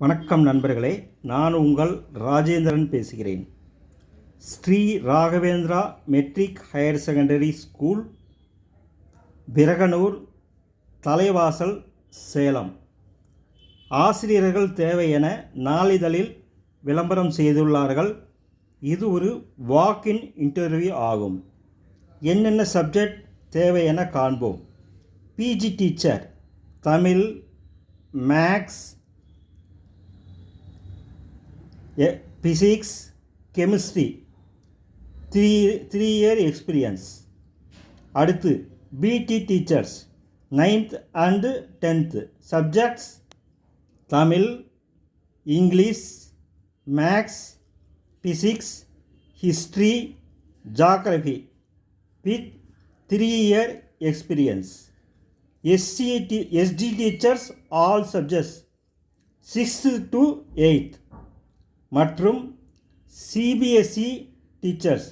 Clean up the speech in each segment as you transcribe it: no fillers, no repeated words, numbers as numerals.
வணக்கம் நண்பர்களே, நான் உங்கள் ராஜேந்திரன் பேசுகிறேன். Sri Raghavendra matric higher secondary school, Piraganur, Thalaivasal, Salem. ஆசிரியர்கள் தேவை என நாளிதழில் விளம்பரம் செய்துள்ளார்கள். இது ஒரு வாக்-இன் இன்டர்வியூ ஆகும். என்னென்ன சப்ஜெக்ட் தேவை என காண்போம். PG teacher, Tamil, maths, physics, chemistry, 3 year experience. அடுத்து BT teachers, 9th and 10th subjects Tamil, English, maths, physics, history, geography with 3 year experience. ST teachers, all subjects 6th to 8th. மற்றும் CBSE teachers,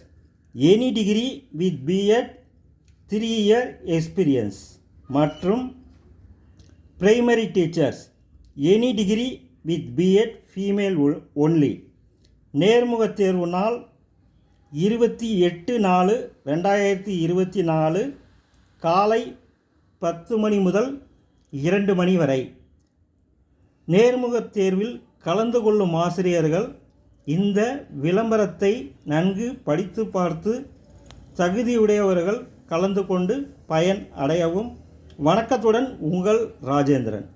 any degree with BEd 3 year experience. மற்றும் primary teachers, any degree with BEd female only. நேர்முகத் தேர்வு நாள் 28/4/2024 காலை 10 மணி முதல் 2 மணி வரை. நேர்முகத் தேர்வில் கலந்து கொள்ளும் ஆசிரியர்கள் இந்த விளம்பரத்தை நன்கு படித்து பார்த்து தகுதியுடையவர்கள் கலந்து கொண்டு பயன் அடையவும். வணக்கத்துடன் உங்கள் ராஜேந்திரன்.